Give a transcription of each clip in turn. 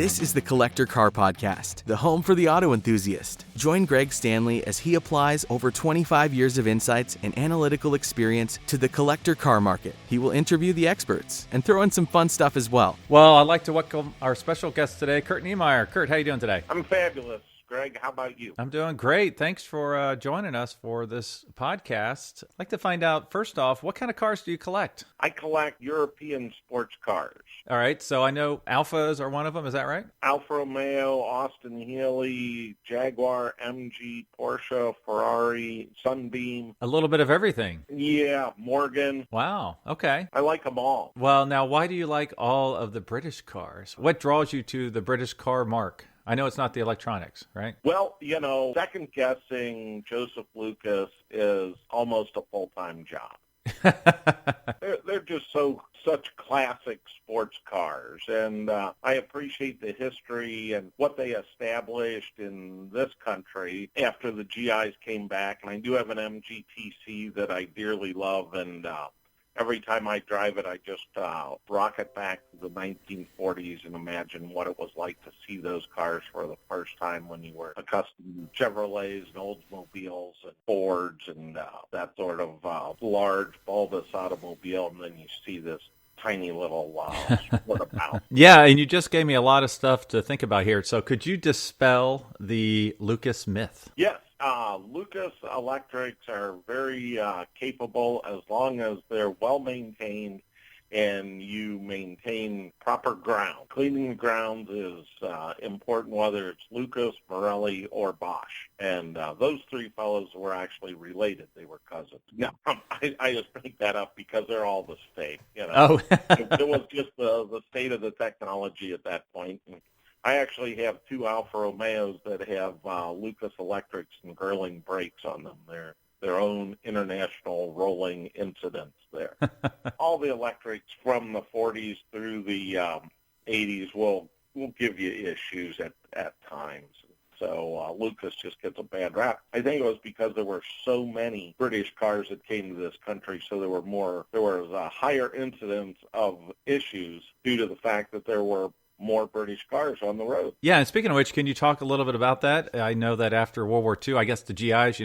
This is the Collector Car Podcast, the home for the auto enthusiast. Join Greg Stanley as he applies over 25 years of insights and analytical experience to the collector car market. He will interview the experts and throw in some fun stuff as well. Well, I'd like to welcome our special guest today, Kurt Niemeyer. Kurt, how you doing today? I'm fabulous. Greg, how about you? I'm doing great. Thanks for joining us for this podcast. I'd like to find out, first off, what kind of cars do you collect? I collect European sports cars. All right, so I know Alfas are one of them. Is that right? Alfa Romeo, Austin Healey, Jaguar, MG, Porsche, Ferrari, Sunbeam. A little bit of everything. Yeah, Morgan. Wow, okay. I like them all. Well, now, why do you like all of the British cars? What draws you to the British car mark? I know it's not the electronics, right? Well, second guessing Joseph Lucas is almost a full-time job. They're just such classic sports cars, and I appreciate the history and what they established in this country after the GIs came back. And I do have an MGTC that I dearly love, and every time I drive it, I just rocket back to the 1940s and imagine what it was like to see those cars for the first time when you were accustomed to Chevrolets and Oldsmobiles and Fords and that sort of large, bulbous automobile, and then you see this tiny little sport-about. Yeah, and you just gave me a lot of stuff to think about here. So could you dispel the Lucas myth? Yes. Lucas Electrics are very capable as long as they're well-maintained and you maintain proper ground. Cleaning the grounds is important, whether it's Lucas, Morelli, or Bosch. And those three fellows were actually related. They were cousins. No, I just make that up because they're all the same. Oh. It was just the state of the technology at that point. And I actually have two Alfa Romeos that have Lucas Electrics and Girling brakes on them. They're their own international rolling incidents there. All the electrics from the 40s through the 80s will give you issues at times. So Lucas just gets a bad rap. I think it was because there were so many British cars that came to this country, so there was a higher incidence of issues due to the fact that there were more British cars on the road. Yeah, and speaking of which, can you talk a little bit about that? I know that after World War II, I guess the GIs,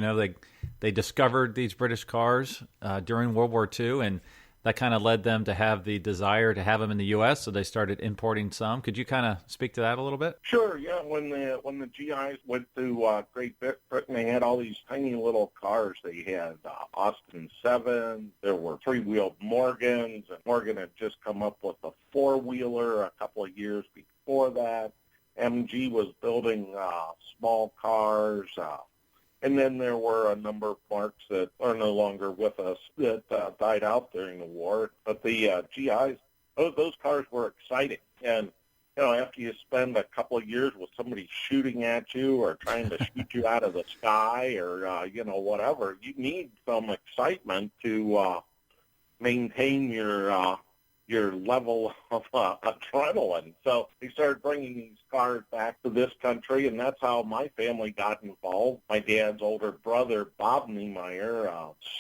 they discovered these British cars during World War II, and that kind of led them to have the desire to have them in the U.S., so they started importing some. Could you kind of speak to that a little bit? Sure, yeah. When the GIs went to Great Britain, they had all these tiny little cars. They had Austin 7. There were three-wheeled Morgans, and Morgan had just come up with a four-wheeler a couple of years before that. MG was building small cars. And then there were a number of marks that are no longer with us that died out during the war. But the GIs, those cars were exciting. And, after you spend a couple of years with somebody shooting at you or trying to shoot you out of the sky or, whatever, you need some excitement to maintain your level of adrenaline. So they started bringing these cars back to this country, and that's how my family got involved. My dad's older brother, Bob Niemeyer,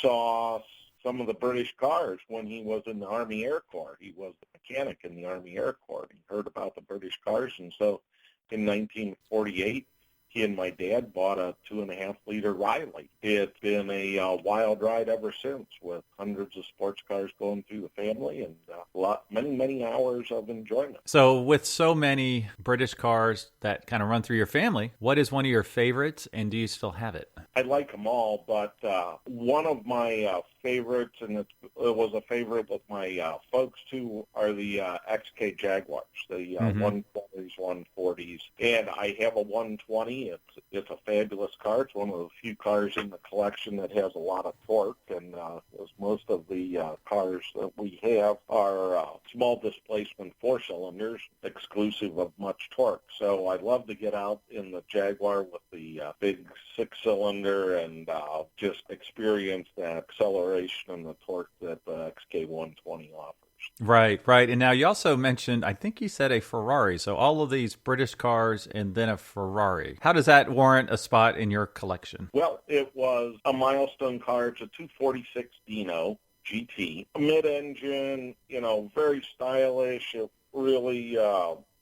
saw some of the British cars when he was in the Army Air Corps. He was a mechanic in the Army Air Corps. He heard about the British cars, and so in 1948, he and my dad bought a 2.5-liter Riley. It's been a wild ride ever since, with hundreds of sports cars going through the family and many hours of enjoyment. So with so many British cars that kind of run through your family, what is one of your favorites, and do you still have it? I like them all, but one of my favorites, and it was a favorite with my folks too, are the XK Jaguars, the 120s, 140s. And I have a 120. It's a fabulous car. It's one of the few cars in the collection that has a lot of torque, and as most of the cars that we have are small displacement 4-cylinders, exclusive of much torque. So I'd love to get out in the Jaguar with the big 6-cylinder and just experience the acceleration and the torque that the XK120 offers. Right. And now you also mentioned, I think you said a Ferrari. So all of these British cars and then a Ferrari. How does that warrant a spot in your collection? Well, it was a milestone car. It's a 246 Dino GT, mid-engine, very stylish. It really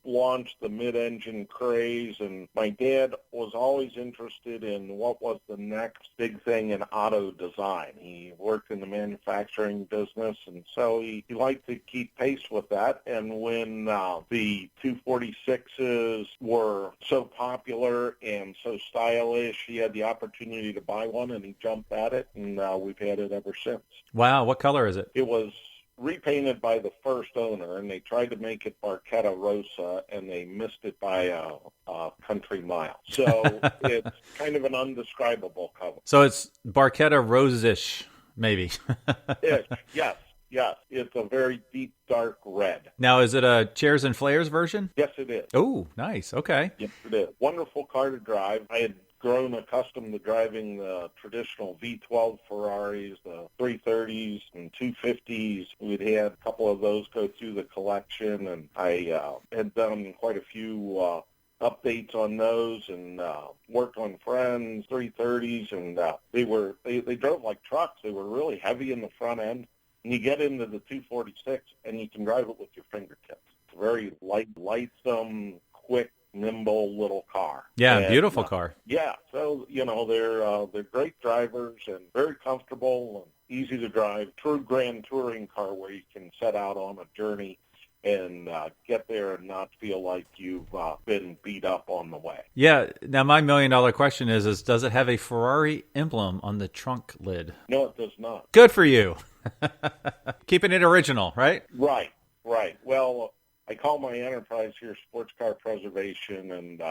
launched the mid-engine craze, and my dad was always interested in what was the next big thing in auto design. He worked in the manufacturing business, and so he liked to keep pace with that. And when the 246s were so popular and so stylish, he had the opportunity to buy one, and he jumped at it, and we've had it ever since. Wow, what color is it? It was repainted by the first owner, and they tried to make it Barchetta Rosa, and they missed it by a country mile. So it's kind of an undescribable color. So it's Barchetta Rose-ish, maybe. Yes. It's a very deep, dark red. Now, is it a Chairs and Flares version? Yes, it is. Oh, nice. Okay. Yes, it is. Wonderful car to drive. I had grown accustomed to driving the traditional V12 Ferraris, the 330s and 250s. We'd had a couple of those go through the collection, and I had done quite a few updates on those and worked on friends, 330s, and they drove like trucks. They were really heavy in the front end. And you get into the 246, and you can drive it with your fingertips. It's a very lightsome, quick, nimble little car. Yeah, and beautiful car. Yeah, so they're great drivers and very comfortable and easy to drive. True grand touring car where you can set out on a journey and get there and not feel like you've been beat up on the way. Yeah. Now, my $1 million question is does it have a Ferrari emblem on the trunk lid? No, it does not. Good for you. Keeping it original, right? Right. Well, I call my enterprise here Sports Car Preservation, and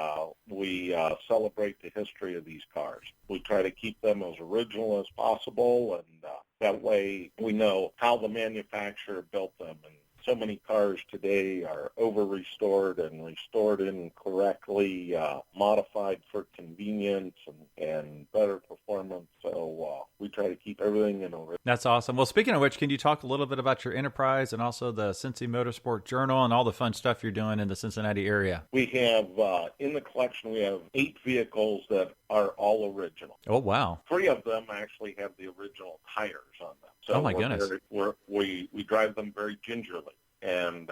we celebrate the history of these cars. We try to keep them as original as possible, and that way we know how the manufacturer built them. And so many cars today are over-restored and restored incorrectly, modified for convenience and better performance. So we try to keep everything in order. That's awesome. Well, speaking of which, can you talk a little bit about your enterprise and also the Cincy Motorsport Journal and all the fun stuff you're doing in the Cincinnati area? We have, in the collection, we have 8 vehicles that are all original. Oh, wow. 3 of them actually have the original tires on them. So oh, my goodness. We drive them very gingerly and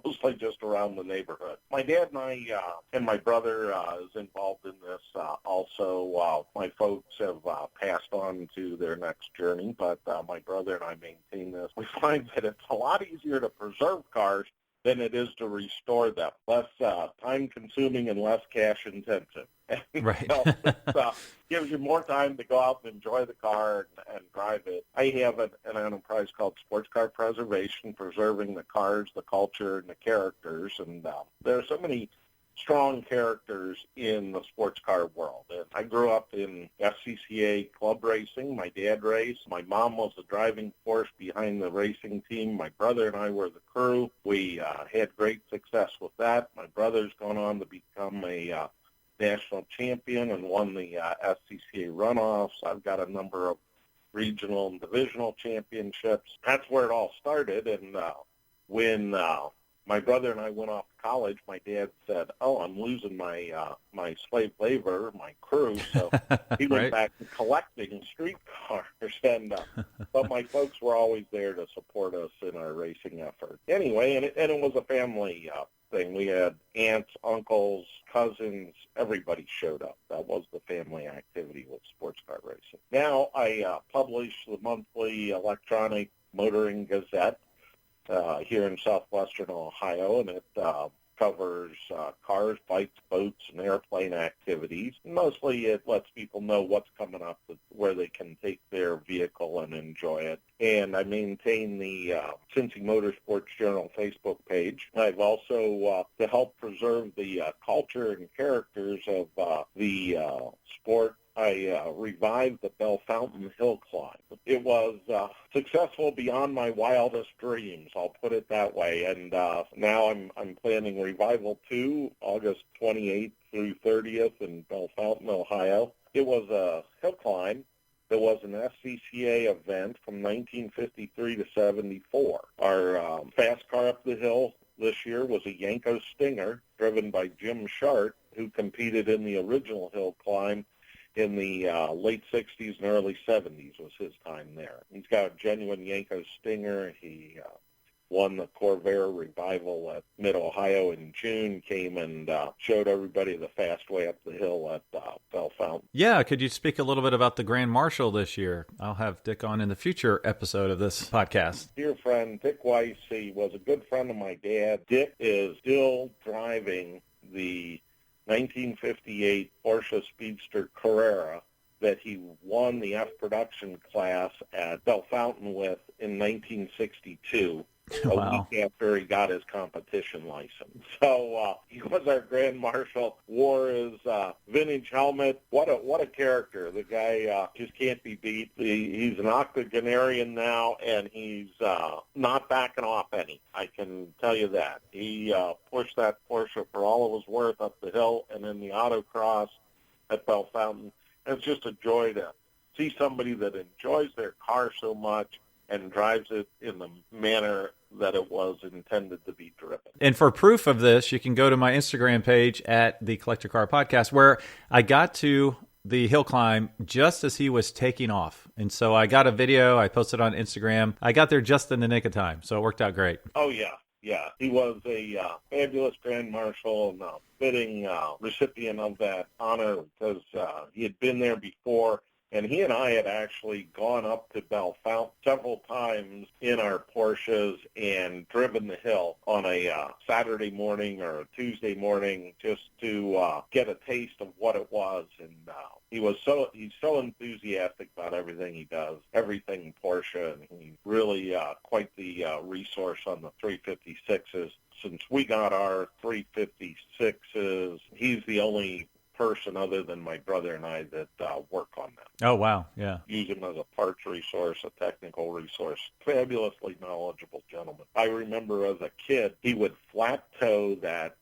mostly just around the neighborhood. My dad and I and my brother is involved in this also. My folks have passed on to their next journey, but my brother and I maintain this. We find that it's a lot easier to preserve cars than it is to restore them. Less time-consuming and less cash-intensive. Right. So it gives you more time to go out and enjoy the car and drive it. I have an enterprise called Sports Car Preservation, preserving the cars, the culture, and the characters. And there are so many strong characters in the sports car world. And I grew up in FCCA club racing. My dad raced. My mom was the driving force behind the racing team. My brother and I were the crew. We had great success with that. My brother's gone on to become a national champion and won the SCCA runoffs. I've got a number of regional and divisional championships. That's where it all started. And when my brother and I went off to college, my dad said, I'm losing my my slave labor, my crew. So he went right. back to collecting street cars. And but my folks were always there to support us in our racing effort. Anyway, and it was a family thing. We had aunts, uncles, cousins, everybody showed up. That was the family activity with sports car racing. Now I publish the monthly electronic motoring gazette here in southwestern Ohio, and it covers cars, bikes, boats, and airplane activities. Mostly it lets people know what's coming up, where they can take their vehicle and enjoy it. And I maintain the Cincy Motorsports Journal Facebook page. I've also, to help preserve the culture and characters of the sport, I revived the Bell Fountain Hill Climb. It was successful beyond my wildest dreams, I'll put it that way. And now I'm planning Revival 2, August 28th through 30th in Bell Fountain, Ohio. It was a hill climb. There was an SCCA event from 1953 to 74. Our fast car up the hill this year was a Yanko Stinger driven by Jim Shart, who competed in the original hill climb in the late 60s and early 70s was his time there. He's got a genuine Yanko Stinger. He won the Corvair Revival at Mid-Ohio in June, came and showed everybody the fast way up the hill at Bell Fountain. Yeah, could you speak a little bit about the Grand Marshal this year? I'll have Dick on in the future episode of this podcast. Dear friend, Dick Weiss, he was a good friend of my dad. Dick is still driving the 1958 Porsche Speedster Carrera that he won the F production class at Bell Fountain with in 1962. Wow. A week after he got his competition license. So he was our Grand Marshal, wore his vintage helmet. What a character. The guy just can't be beat. He's an octogenarian now, and he's not backing off any. I can tell you that. He pushed that Porsche for all it was worth up the hill and in the autocross at Bell Fountain. And it's just a joy to see somebody that enjoys their car so much and drives it in the manner that it was intended to be driven. And for proof of this, you can go to my Instagram page at the Collector Car Podcast, where I got to the hill climb just as he was taking off. And so I got a video, I posted on Instagram. I got there just in the nick of time, so it worked out great. Oh, yeah. Yeah, he was a fabulous Grand Marshal and a fitting recipient of that honor because he had been there before. And he and I had actually gone up to Bell Fountain several times in our Porsches and driven the hill on a Saturday morning or a Tuesday morning just to get a taste of what it was. And he's so enthusiastic about everything he does, everything Porsche, and he's really quite the resource on the 356s. Since we got our 356s, he's the only person other than my brother and I that work on them. Oh, wow. Yeah. Use him as a parts resource, a technical resource. Fabulously knowledgeable gentleman. I remember as a kid, he would flat tow that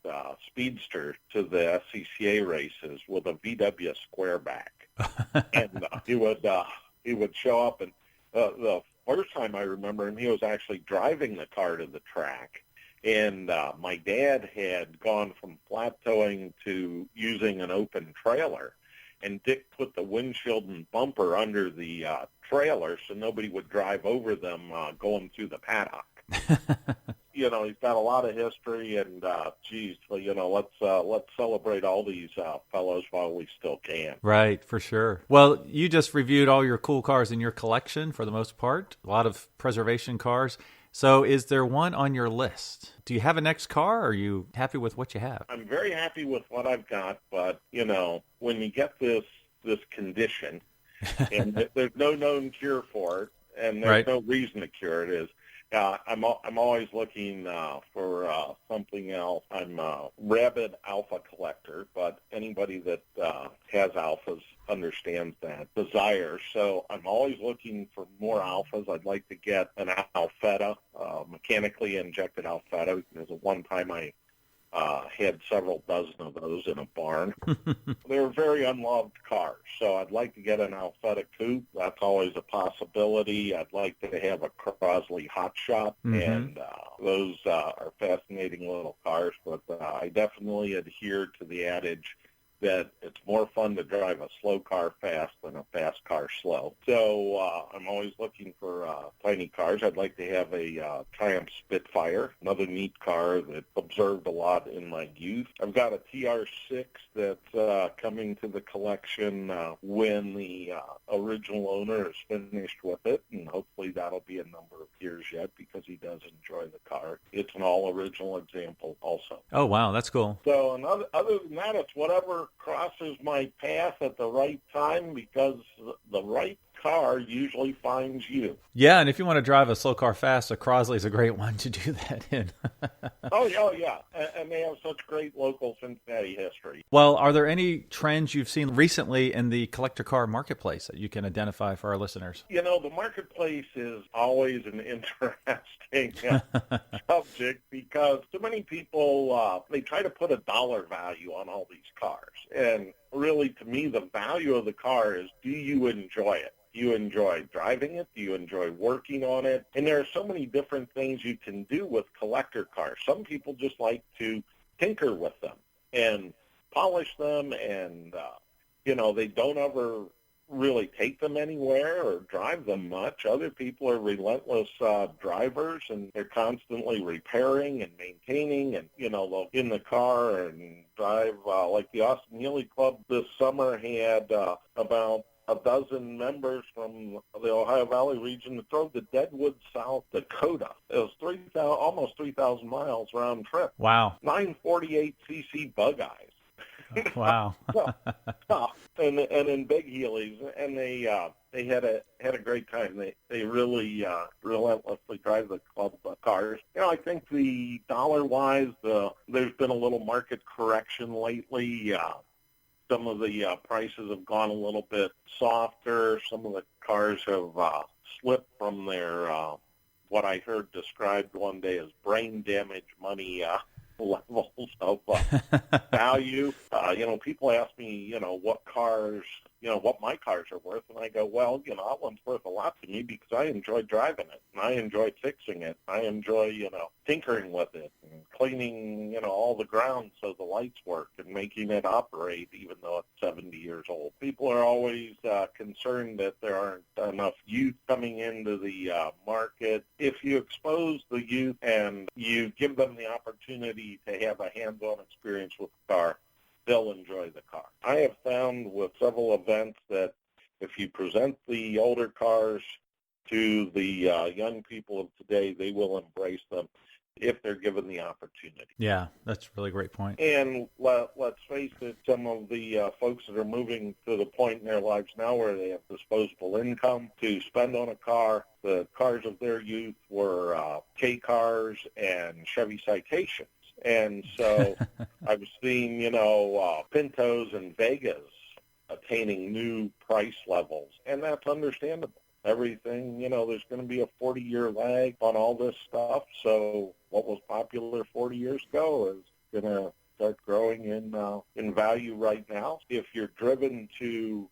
Speedster to the SCCA races with a VW squareback. And he would show up, and the first time I remember him, he was actually driving the car to the track. And my dad had gone from flat towing to using an open trailer, and Dick put the windshield and bumper under the trailer so nobody would drive over them going through the paddock. You know, he's got a lot of history, and let's celebrate all these fellows while we still can. Right, for sure. Well, you just reviewed all your cool cars in your collection for the most part, a lot of preservation cars. So is there one on your list? Do you have a next car, or are you happy with what you have? I'm very happy with what I've got, but, you know, when you get this condition, and there's no known cure for it, and there's right. no reason to cure it, is I'm always looking for something else. I'm a rabid Alpha collector, but anybody that has Alphas understands that desire. So I'm always looking for more Alphas. I'd like to get an Alfetta, mechanically injected Alfetta. Because at one time I had several dozen of those in a barn. They're very unloved cars, so I'd like to get an Alfetta coupe. That's always a possibility. I'd like to have a Crosley Hot Shot, and those are fascinating little cars, but I definitely adhere to the adage that it's more fun to drive a slow car fast than a fast car slow. So I'm always looking for tiny cars. I'd like to have a Triumph Spitfire, another neat car that observed a lot in my youth. I've got a TR6 that's coming to the collection when the original owner is finished with it, and hopefully that'll be a number of years yet because he does enjoy the car. It's an all-original example also. Oh, wow, that's cool. So other than that, it's whatever crosses my path at the right time, because the right car usually finds you. Yeah, and if you want to drive a slow car fast, a Crosley's a great one to do that in. Oh, yeah. And they have such great local Cincinnati history. Well, are there any trends you've seen recently in the collector car marketplace that you can identify for our listeners? You know, the marketplace is always an interesting subject because so many people, they try to put a dollar value on all these cars. And really, to me, the value of the car is, do you enjoy it? Do you enjoy driving it? Do you enjoy working on it? And there are so many different things you can do with collector cars. Some people just like to tinker with them and polish them, and, they don't ever really take them anywhere or drive them much. Other people are relentless drivers, and they're constantly repairing and maintaining, and, they'll get in the car and drive. Like the Austin Healey Club this summer had about a dozen members from the Ohio Valley region that drove to Deadwood, South Dakota. It was almost 3,000 miles round trip. Wow. 948cc Bug-Eyes. Wow. and in big Heelys, and they had a great time. They really relentlessly drive the club cars. I think the dollar-wise, there's been a little market correction lately. Some of the prices have gone a little bit softer. Some of the cars have slipped from their what I heard described one day as brain damage money levels of value. People ask me, what cars, what my cars are worth, and I go, well, that one's worth a lot to me because I enjoy driving it, and I enjoy fixing it. I enjoy, tinkering with it and cleaning, all the ground so the lights work and making it operate even though it's 70 years old. People are always concerned that there aren't enough youth coming into the market. If you expose the youth and you give them the opportunity to have a hands-on experience with the car, they'll enjoy the car. I have found with several events that if you present the older cars to the young people of today, they will embrace them if they're given the opportunity. Yeah, that's a really great point. And let's face it, some of the folks that are moving to the point in their lives now where they have disposable income to spend on a car, the cars of their youth were K cars and Chevy Citations. And so I've seen, Pintos and Vegas attaining new price levels, and that's understandable. Everything, there's going to be a 40-year lag on all this stuff, so what was popular 40 years ago is going to start growing in value right now. If you're driven to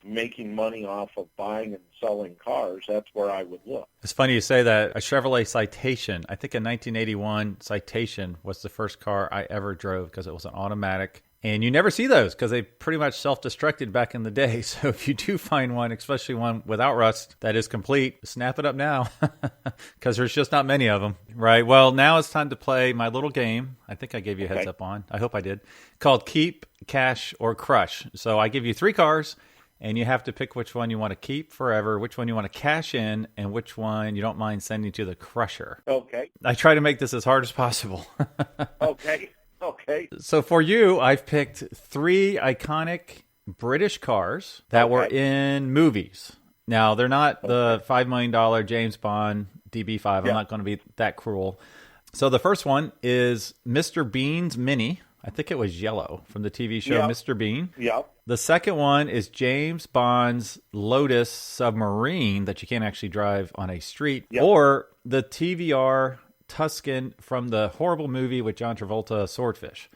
making money off of buying and selling cars, that's where I would look. It's funny you say that. A Chevrolet Citation, I think a 1981 Citation was the first car I ever drove because it was an automatic. And you never see those because they pretty much self-destructed back in the day. So if you do find one, especially one without rust that is complete, snap it up now because there's just not many of them. Right. Well, now it's time to play my little game. I think I gave you a heads up on. I hope I did. Called Keep, Cash, or Crush. So I give you 3 cars, and you have to pick which one you want to keep forever, which one you want to cash in, and which one you don't mind sending to the crusher. Okay. I try to make this as hard as possible. Okay. So for you, I've picked 3 iconic British cars that were in movies. Now, they're not the $5 million James Bond DB5. I'm not going to be that cruel. So the first one is Mr. Bean's Mini. I think it was yellow from the TV show Mr. Bean. Yep. The second one is James Bond's Lotus Submarine that you can't actually drive on a street. Yep. Or the TVR Tuscan from the horrible movie with John Travolta, Swordfish.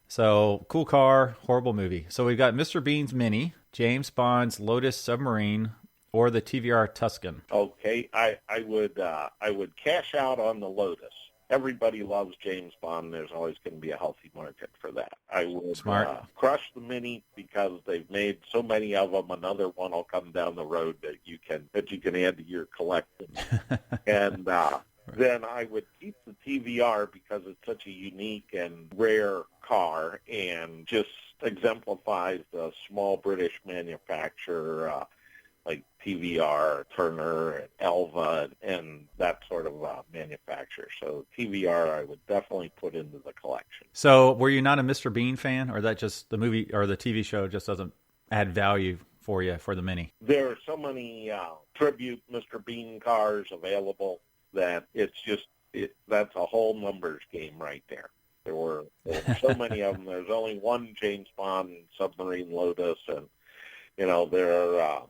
So, cool car, horrible movie. So we've got Mr. Bean's Mini, James Bond's Lotus Submarine, or the TVR Tuscan. Okay, I would cash out on the Lotus. Everybody loves James Bond. There's always going to be a healthy market for that. I would crush the Mini because they've made so many of them. Another one will come down the road that you can add to your collection. And then I would keep the TVR because it's such a unique and rare car and just exemplifies the small British manufacturer like TVR, Turner, and Elva, and that sort of manufacturer. So TVR I would definitely put into the collection. So were you not a Mr. Bean fan, or that just the movie or the TV show just doesn't add value for you for the Mini? There are so many tribute Mr. Bean cars available that that's a whole numbers game right there. There were so many of them. There's only one James Bond submarine Lotus, and there are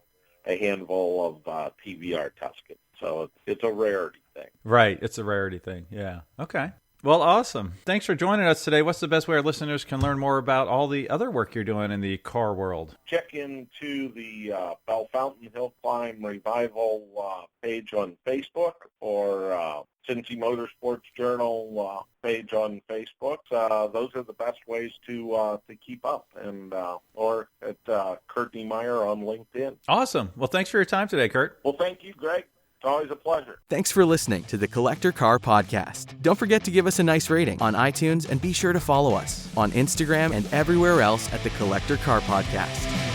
a handful of TVR Tuscan. So it's a rarity thing. Right, it's a rarity thing. Yeah. Okay. Well, awesome. Thanks for joining us today. What's the best way our listeners can learn more about all the other work you're doing in the car world? Check into the Bell Fountain Hill Climb Revival page on Facebook, or Cincy Motorsports Journal page on Facebook. Those are the best ways to keep up, and or at Kurt Niemeyer on LinkedIn. Awesome. Well, thanks for your time today, Kurt. Well, thank you, Greg. It's always a pleasure. Thanks for listening to the Collector Car Podcast. Don't forget to give us a nice rating on iTunes and be sure to follow us on Instagram and everywhere else at the Collector Car Podcast.